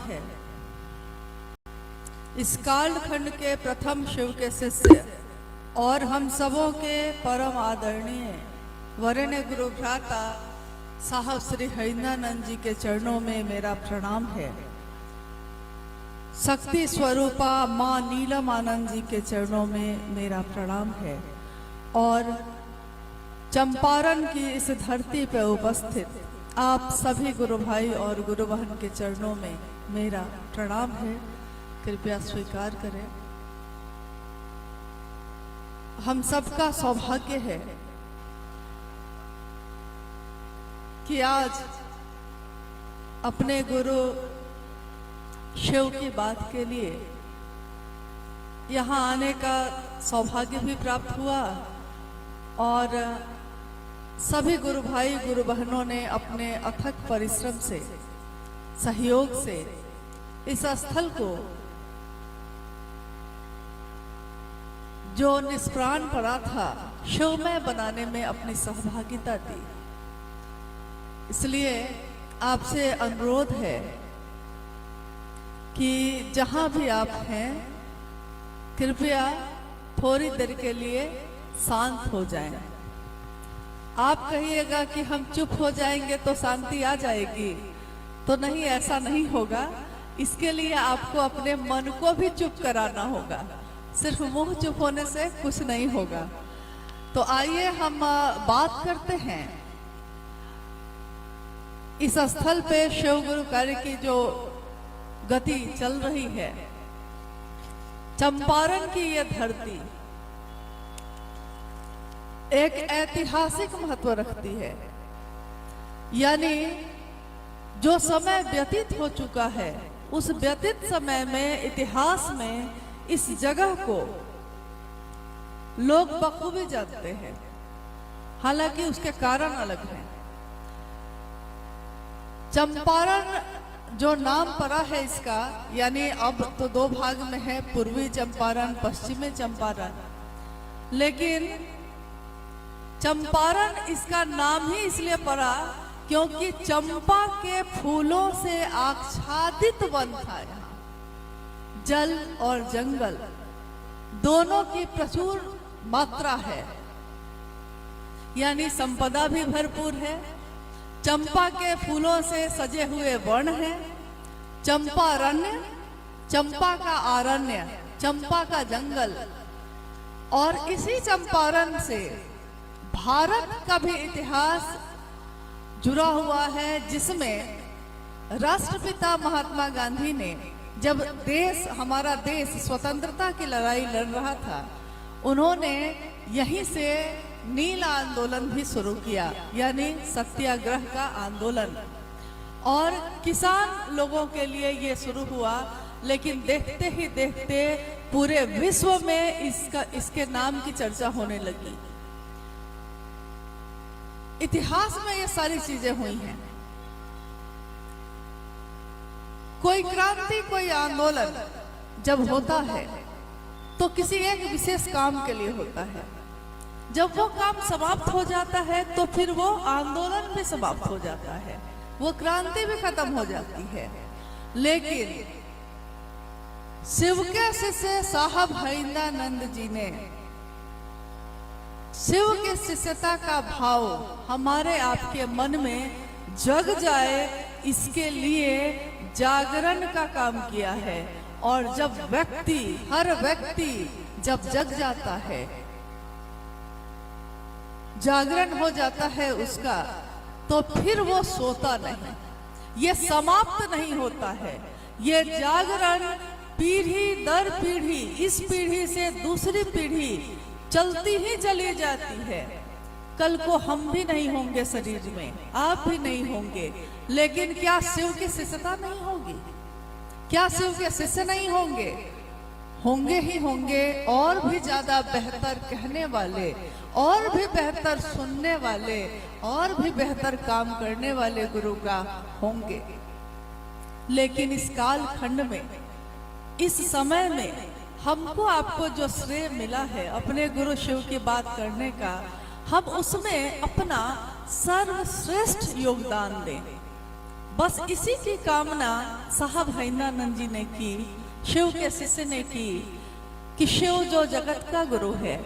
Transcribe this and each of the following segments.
है। इस कालखंड के प्रथम शिव के शिष्य और हम सबों के परम आदरणीय वरेण्य गुरु भ्राता साहब श्री हरिंद्रानंद जी के चरणों में मेरा प्रणाम है। शक्ति स्वरूपा माँ नीलम आनंद जी के चरणों में मेरा प्रणाम है और चंपारण की इस धरती पर उपस्थित आप सभी गुरु भाई और गुरु बहन के चरणों में मेरा प्रणाम है। कृपया स्वीकार करें। हम सबका सौभाग्य है कि आज अपने गुरु शिव की बात के लिए यहाँ आने का सौभाग्य भी प्राप्त हुआ और सभी गुरु भाई गुरु बहनों ने अपने अथक परिश्रम से सहयोग से इस स्थल को जो निष्प्राण पड़ा था शिवमय बनाने में अपनी सहभागिता दी। इसलिए आपसे अनुरोध है कि जहां भी आप हैं कृपया थोड़ी देर के लिए शांत हो जाएं। आप कहिएगा कि हम चुप हो जाएंगे तो शांति आ जाएगी, तो नहीं, ऐसा नहीं होगा। इसके लिए आपको अपने मन को भी चुप कराना होगा। सिर्फ मुंह चुप होने से कुछ नहीं होगा। तो आइए हम बात करते हैं इस स्थल पे शिव गुरु कार्य की जो गति चल रही है। चंपारण की यह धरती एक ऐतिहासिक महत्व रखती है। यानी जो समय व्यतीत हो चुका है उस व्यतीत समय में इतिहास में इस जगह को लोग बखूबी जानते हैं, हालांकि उसके कारण अलग हैं। चंपारण जो नाम पड़ा है इसका, यानी अब तो दो भाग में है, पूर्वी चंपारण पश्चिमी चंपारण, लेकिन चंपारण इसका नाम ही इसलिए पड़ा क्योंकि चंपा के फूलों से आच्छादित वन था। यहाँ जल और जंगल दोनों की प्रचुर मात्रा है, यानी संपदा भी भरपूर है। चंपा के फूलों से सजे हुए वन है। चंपारण्य, चंपा का आरण्य, चंपा का जंगल, और इसी चंपारण से भारत का भी इतिहास जुड़ा हुआ है, जिसमें राष्ट्रपिता महात्मा गांधी ने जब हमारा देश स्वतंत्रता की लड़ाई लड़ रहा था, उन्होंने यहीं से नील आंदोलन भी शुरू किया, यानी सत्याग्रह का आंदोलन। और किसान लोगों के लिए ये शुरू हुआ, लेकिन देखते ही देखते पूरे विश्व में इसके नाम की चर्चा होने लगी। इतिहास में ये सारी चीजें हुई हैं। कोई क्रांति, कोई आंदोलन जब होता है तो किसी एक विशेष काम के लिए होता है। जब वो काम समाप्त हो जाता है तो फिर वो आंदोलन भी समाप्त हो जाता है, वो क्रांति भी खत्म हो जाती है। लेकिन शिव के शिष्य साहब हरिंद्रानंद जी ने शिव के शिष्यता का भाव हमारे आपके मन में जग जाए, इसके लिए जागरण का काम किया है। और जब हर व्यक्ति जब जग जाता है, जागरण हो जाता है उसका, तो फिर वो सोता नहीं, ये समाप्त नहीं होता है। ये जागरण पीढ़ी दर पीढ़ी, इस पीढ़ी से दूसरी पीढ़ी चलती ही चली जाती है। कल को हम भी नहीं होंगे शरीर में, आप भी नहीं होंगे, लेकिन क्या शिव की शिष्यता नहीं होगी? क्या शिव के शिष्य नहीं होंगे? होंगे ही होंगे, और भी ज्यादा बेहतर कहने वाले, और भी बेहतर सुनने वाले, और भी बेहतर काम करने वाले गुरु का होंगे। लेकिन इस काल खंड में, इस समय में हमको आपको जो श्रेय मिला है अपने गुरु शिव की बात करने का, हम उसमें अपना सर्वश्रेष्ठ योगदान दें। बस इसी की कामना साहब हैदरानंद जी ने की, शिव के शिष्य ने की कि शिव जो जगत का गुरु है,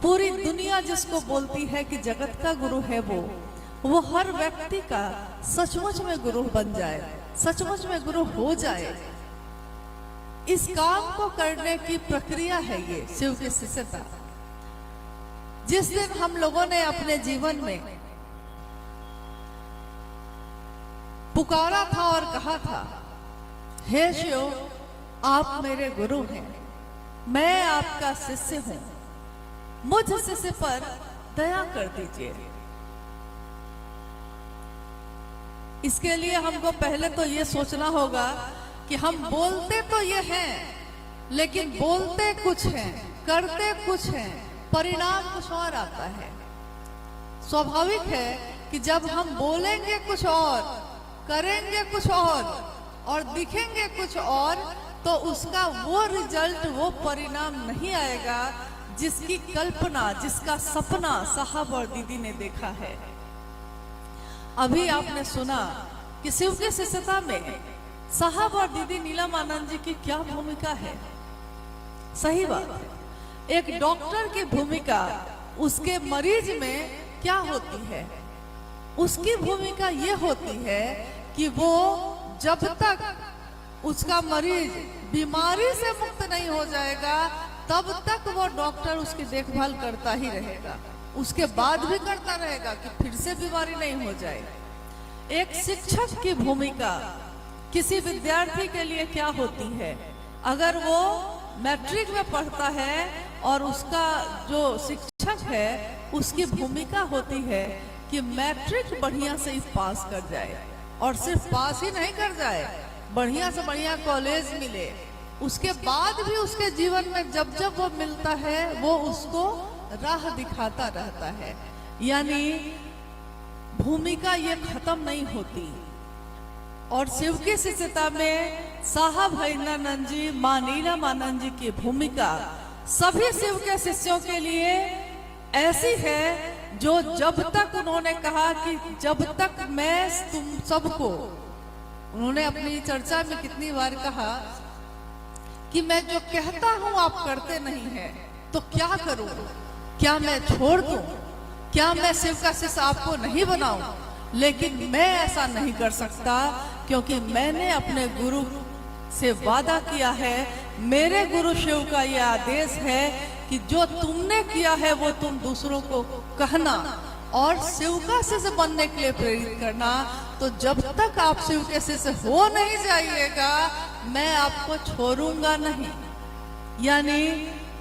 पूरी दुनिया जिसको बोलती है कि जगत का गुरु है, वो हर व्यक्ति का सचमुच में गुरु बन जाए, सचमुच में गुरु हो जाए। इस काम को करने की प्रक्रिया है ये शिव की शिष्यता। जिस दिन हम लोगों ने अपने जीवन में पुकारा था और कहा था, हे शिव आप मेरे गुरु हैं, मैं आपका शिष्य हूं, मुझ शिष्य पर दया कर दीजिए। इसके लिए हमको पहले तो ये सोचना होगा कि हम बोलते तो ये हैं, लेकिन बोलते कुछ हैं, करते कुछ हैं, परिणाम कुछ और आता है। स्वाभाविक है कि जब हम बोलेंगे कुछ और, करेंगे कुछ और दिखेंगे कुछ और, तो उसका वो रिजल्ट, वो परिणाम नहीं आएगा जिसकी कल्पना, जिसका सपना साहब और दीदी ने देखा है। अभी आपने सुना कि शिव की शिष्यता में साहब और दीदी नीलम आनंद जी की क्या भूमिका है। सही बात है, एक डॉक्टर की भूमिका उसके मरीज में क्या होती है? उसकी भूमिका ये होती है कि वो जब तक उसका मरीज बीमारी से मुक्त नहीं हो जाएगा, तब तक वो डॉक्टर उसकी देखभाल करता ही रहेगा, उसके बाद भी करता रहेगा कि फिर से बीमारी नहीं हो जाए। एक शिक्षक की भूमिका किसी विद्यार्थी के लिए क्या होती है? अगर वो मैट्रिक में पढ़ता है और उसका जो शिक्षक है उसकी भूमिका होती है कि मैट्रिक बढ़िया से ही पास कर जाए, और सिर्फ पास ही नहीं कर जाए, बढ़िया से बढ़िया कॉलेज मिले। उसके बाद भी उसके जीवन में जब जब वो मिलता है वो उसको राह दिखाता रहता है। यानी भूमिका ये खत्म नहीं होती। और शिव की शिष्यता में साहब हैदरानंद जी, मां नीलम आनंद जी की भूमिका सभी शिव के शिष्यों के लिए ऐसी है जो जब तक उन्होंने कहा कि जब तक मैं तुम सबको, उन्होंने अपनी चर्चा में कितनी बार कहा कि मैं जो कहता हूं आप करते नहीं है तो क्या करूं? क्या मैं छोड़ दूं? क्या मैं शिव का शिष्य आपको नहीं बनाऊं? लेकिन मैं ऐसा नहीं कर सकता, क्योंकि मैंने अपने गुरु से वादा किया है, मेरे गुरु शिव का यह आदेश है कि जो तुमने किया है वो तुम दूसरों को कहना और शिव का शिष्य बनने के लिए प्रेरित करना। तो जब तक आप शिव के शिष्य हो नहीं जाइएगा, मैं आपको छोड़ूंगा नहीं। यानी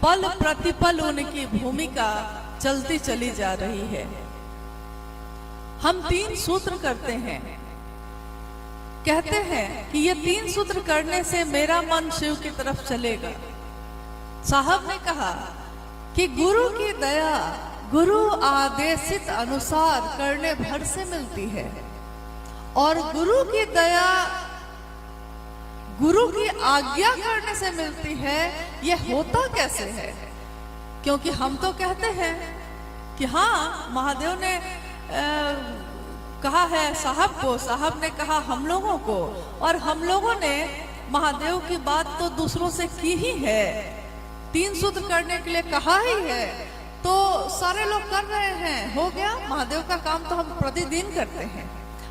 पल प्रतिपल उनकी भूमिका चलती चली जा रही है। हम 3 सूत्र करते हैं, कहते हैं कि ये 3 सूत्र करने से मेरा मन शिव की तरफ चलेगा। साहब ने कहा कि गुरु की दया गुरु आदेशित अनुसार करने भर से मिलती है, और गुरु की दया गुरु की आज्ञा करने से मिलती है। ये होता कैसे है? क्योंकि हम तो कहते हैं कि हाँ, महादेव ने कहा है साहब को, साहब ने कहा हम लोगों को, और हम लोगों ने महादेव की बात तो दूसरों से की ही है, 3 सूत्र करने के लिए कहा ही है, तो सारे लोग कर रहे हैं, हो गया। महादेव का काम तो हम प्रतिदिन करते हैं।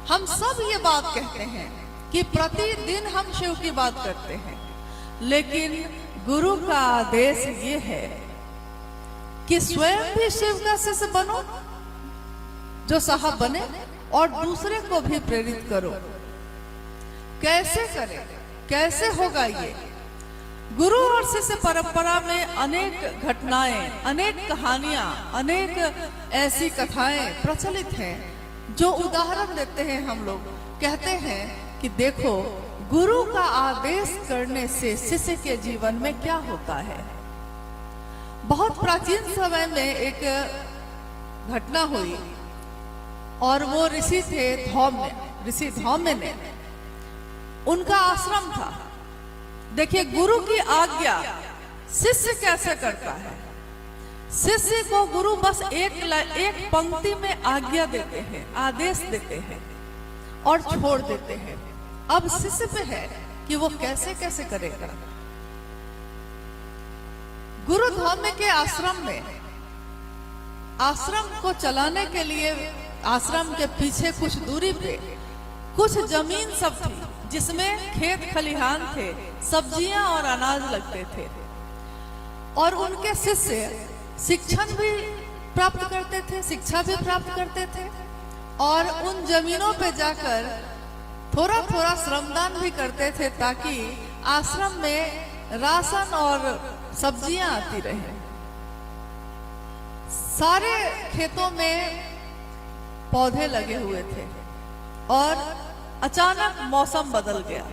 हम सब ये बात कहते हैं कि प्रतिदिन हम शिव की बात करते हैं, लेकिन गुरु का आदेश ये है कि स्वयं भी शिव का शिष्य बनो, जो साहब बने, और दूसरे को भी प्रेरित करो। कैसे करें? कैसे होगा ये? गुरु और शिष्य परंपरा में अनेक घटनाएं, अनेक कहानियां, अनेक ऐसी कथाएं प्रचलित हैं जो उदाहरण देते हैं। हम लोग कहते हैं कि देखो, गुरु का आदेश करने से शिष्य के जीवन में क्या होता है। बहुत प्राचीन समय में एक घटना हुई, और वो ऋषि थे धौम्य, ऋषि धौम्य ने, उनका आश्रम था। देखिए, गुरु की आज्ञा शिष्य कैसे करता है। शिष्य को गुरु बस एक पंक्ति में आज्ञा देते हैं, आदेश देते हैं, और छोड़ देते हैं। अब शिष्य पे है कि वो कैसे कैसे करेगा। गुरु धौम्य के आश्रम में, आश्रम को चलाने के लिए आश्रम के पीछे कुछ दूरी पे कुछ जमीन सब थी, जिसमें खेत खलिहान थे, सब्जियां और अनाज लगते थे। और उनके शिष्य शिक्षण भी प्राप्त करते थे, शिक्षा भी प्राप्त करते थे, और उन जमीनों पे जाकर थोड़ा थोड़ा श्रमदान भी करते थे, ताकि आश्रम में राशन और सब्जियां आती रहे। सारे खेतों में पौधे लगे हुए थे और अचानक मौसम बदल गया,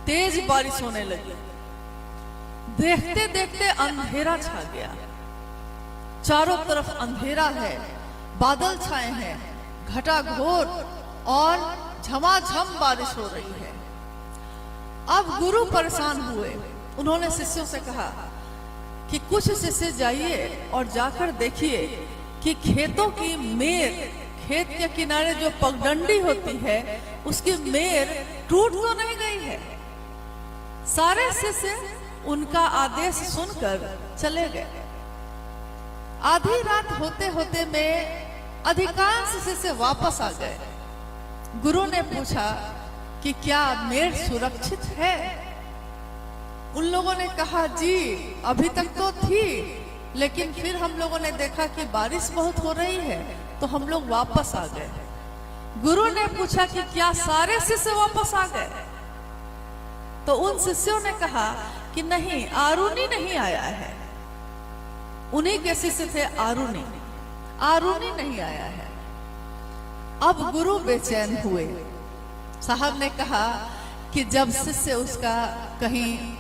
तेज बारिश होने लगी। देखते देखते अंधेरा छा गया, चारों तरफ अंधेरा है, बादल छाए हैं, घटाघोर और झमाझम बारिश हो रही है। अब गुरु परेशान हुए। उन्होंने शिष्यों से कहा कि कुछ शिष्य जाइए और जाकर देखिए कि खेतों की मेर, खेत के किनारे जो पगडंडी होती है उसकी मेर टूट तो नहीं गई है। सारे शिष्य उनका आदेश सुनकर चले गए। आधी रात होते होते में अधिकांश शिष्य वापस आ गए। गुरु ने पूछा कि क्या मेर सुरक्षित है? उन लोगों ने कहा, जी अभी तक तो थी, लेकिन फिर हम लोगों ने देखा कि बारिश बहुत हो रही है, तो हम लोग वापस आ गए। गुरु ने पूछा कि क्या सारे शिष्य वापस आ गए? तो उन शिष्यों ने कहा कि नहीं, आरुनी नहीं आया है। उन्हीं के शिष्य थे आरुनी, आरुनी नहीं आया है। अब गुरु बेचैन हुए। साहब ने कहा कि जब शिष्य उसका कहीं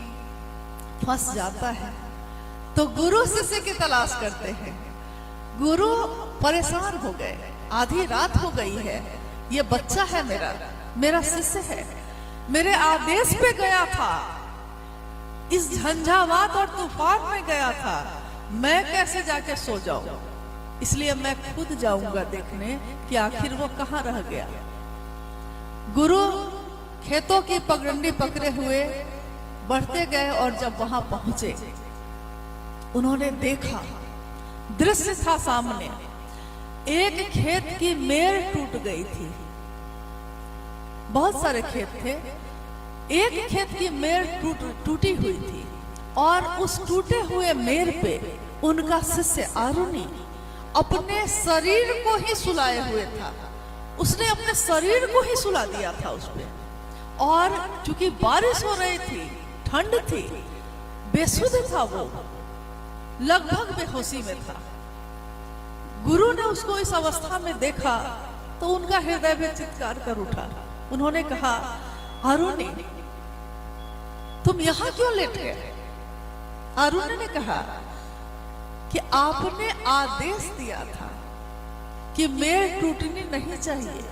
फंस जाता है तो गुरु शिष्य की तलाश करते हैं। गुरु परेशान हो गए, आधी रात हो गई है, ये बच्चा है मेरा शिष्य है, मेरे आदेश पे गया था, इस झंझावात और तूफान में गया था, मैं कैसे जाके सो जाऊं? इसलिए मैं खुद जाऊंगा देखने कि आखिर वो कहां रह गया। गुरु खेतों की पगडंडी पकड़े हुए बढ़ते गए और जब वहां पहुंचे, उन्होंने देखा, दृश्य था सामने, एक खेत की मेर टूट गई थी। बहुत सारे खेत थे, एक खेत की मेर टूटी हुई थी, और उस टूटे हुए मेर पे उनका शिष्य आरुनी अपने शरीर को ही सुलाए हुए था। उसने अपने शरीर को ही सुला दिया था उस पे, और चूंकि बारिश हो रही थी, ठंड थी, बेसुध था वो, लगभग बेहोशी में था। गुरु ने उसको इस अवस्था में देखा तो उनका हृदय भी चित्कार कर उठा। उन्होंने कहा, आरुनी तुम यहां क्यों लेट गए? आरुनी ने कहा कि आपने आदेश दिया था कि मेर टूटनी नहीं चाहिए,